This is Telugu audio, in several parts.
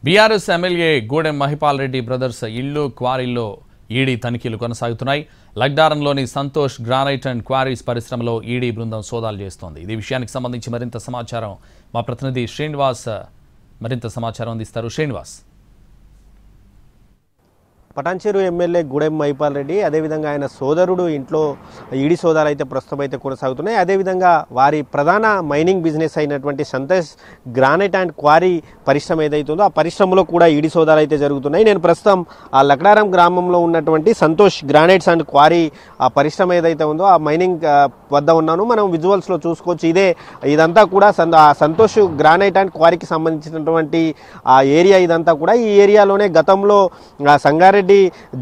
BRS MLA Gudem Mahipal Reddy brothers ఇల్లు క్వారీల్లో ఈడీ తనిఖీలు కొనసాగుతున్నాయి. లగ్డారంలోని సంతోష్ గ్రానైట్ అండ్ క్వారీస్ పరిశ్రమలో ఈడీ బృందం సోదాలు చేస్తోంది. ఈ విషయానికి సంబంధించి మరింత సమాచారం మా ప్రతినిధి శ్రీనివాస్ మరింత సమాచారం అందిస్తారు. శ్రీనివాస్. పటాన్చెరు ఎమ్మెల్యే గూడెం మహిపాల్ రెడ్డి అదేవిధంగా ఆయన సోదరుడు ఇంట్లో ఈడీ సోదాలు అయితే ప్రస్తుతం అయితే కొనసాగుతున్నాయి. అదేవిధంగా వారి ప్రధాన మైనింగ్ బిజినెస్ అయినటువంటి సంతోష్ గ్రానైట్ అండ్ క్వారీ పరిశ్రమ ఏదైతుందో ఆ పరిశ్రమలో కూడా ఈడీ సోదాలు అయితే జరుగుతున్నాయి. నేను ప్రస్తుతం ఆ లక్డారం గ్రామంలో ఉన్నటువంటి సంతోష్ గ్రానైట్స్ అండ్ క్వారీ ఆ పరిశ్రమ ఏదైతే ఉందో ఆ మైనింగ్ వద్ద ఉన్నాను. మనం విజువల్స్లో చూసుకోవచ్చు. ఇదంతా కూడా సంతోష్ గ్రానైట్ అండ్ క్వారీకి సంబంధించినటువంటి ఆ ఏరియా ఇదంతా కూడా. ఈ ఏరియాలోనే గతంలో సంగారెడ్డి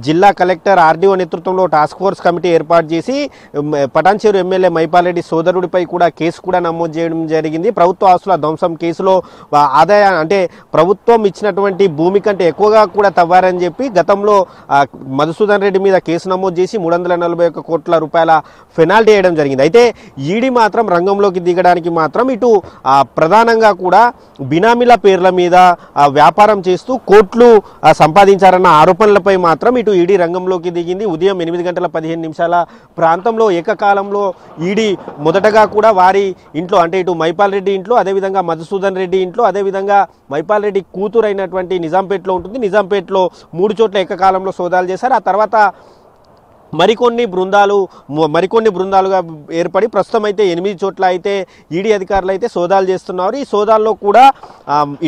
జిల్లా కలెక్టర్ ఆర్డీఓ నేతృత్వంలో టాస్క్ ఫోర్స్ కమిటీ ఏర్పాటు చేసి పటాన్చెరు ఎమ్మెల్యే మహిపాల్ రెడ్డి సోదరుడిపై కూడా కేసు కూడా నమోదు చేయడం జరిగింది. ప్రభుత్వ ఆస్తుల ధ్వంసం కేసులో అంటే ప్రభుత్వం ఇచ్చినటువంటి భూమి కంటే ఎక్కువగా కూడా తవ్వారని చెప్పి గతంలో మధుసూదన్ రెడ్డి మీద కేసు నమోదు చేసి 341 కోట్ల రూపాయల పెనాల్టీ వేయడం జరిగింది. అయితే ఈడీ మాత్రం రంగంలోకి దిగడానికి మాత్రం ఇటు ప్రధానంగా కూడా బినామీల పేర్ల మీద వ్యాపారం చేస్తూ కోట్లు సంపాదించారన్న ఆరోపణలపై మాత్రం ఇటు ఈడీ రంగంలోకి దిగింది. ఉదయం 8:15 ప్రాంతంలో ఏకకాలంలో ఈడీ మొదటగా కూడా వారి ఇంట్లో అంటే ఇటు మహిపాల్ రెడ్డి ఇంట్లో అదేవిధంగా మధుసూదన్ రెడ్డి ఇంట్లో అదేవిధంగా మహిపాల్ రెడ్డి కూతురు అయినటువంటి నిజాంపేటలో ఉంటుంది. నిజాంపేటలో 3 చోట్ల ఏకకాలంలో సోదాలు చేశారు. ఆ తర్వాత మరికొన్ని బృందాలుగా ఏర్పడి ప్రస్తుతం అయితే 8 చోట్ల అయితే ఈడీ అధికారులు అయితే సోదాలు చేస్తున్నారు. ఈ సోదాల్లో కూడా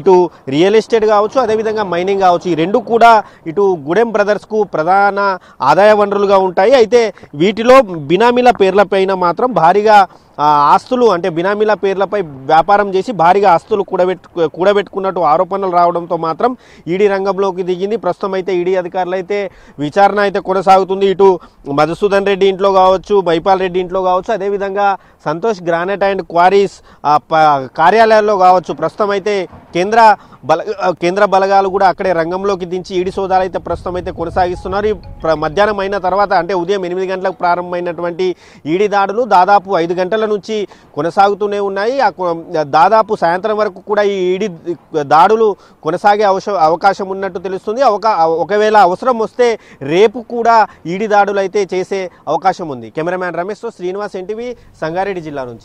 ఇటు రియల్ ఎస్టేట్ కావచ్చు అదేవిధంగా మైనింగ్ కావచ్చు ఈ రెండు కూడా ఇటు గూడెం బ్రదర్స్కు ప్రధాన ఆదాయ వనరులుగా ఉంటాయి. అయితే వీటిలో బినామీల పేర్లపైన మాత్రం భారీగా ఆస్తులు అంటే బినామీల పేర్లపై వ్యాపారం చేసి భారీగా ఆస్తులు కూడబెట్టుకున్నట్టు ఆరోపణలు రావడంతో మాత్రం ఈడీ రంగంలోకి దిగింది. ప్రస్తుతం అయితే ఈడీ అధికారులు అయితే విచారణ అయితే కొనసాగుతుంది. ఇటు మధుసూదన్ రెడ్డి ఇంట్లో కావచ్చు మహిపాల్ రెడ్డి ఇంట్లో కావచ్చు అదేవిధంగా సంతోష్ గ్రానైట్ అండ్ క్వారీస్ కార్యాలయాల్లో కావచ్చు ప్రస్తుతం అయితే కేంద్ర బలగాలు కూడా అక్కడే రంగంలోకి దించి ఈడీ సోదాలు అయితే ప్రస్తుతం అయితే కొనసాగిస్తున్నారు. మధ్యాహ్నం అయిన తర్వాత అంటే ఉదయం 8 గంటలకు ప్రారంభమైనటువంటి ఈడీ దాడులు దాదాపు 5 గంటల నుంచి కొనసాగుతూనే ఉన్నాయి. దాదాపు సాయంత్రం వరకు కూడా ఈ ఈడీ దాడులు కొనసాగే అవకాశం ఉన్నట్టు తెలుస్తుంది. ఒకవేళ అవసరం వస్తే రేపు కూడా ఈడీ దాడులు అయితే చేసే అవకాశం ఉంది. కెమెరామ్యాన్ రమేష్తో శ్రీనివాస్, ఎన్టీవీ, సంగారెడ్డి జిల్లా నుంచి.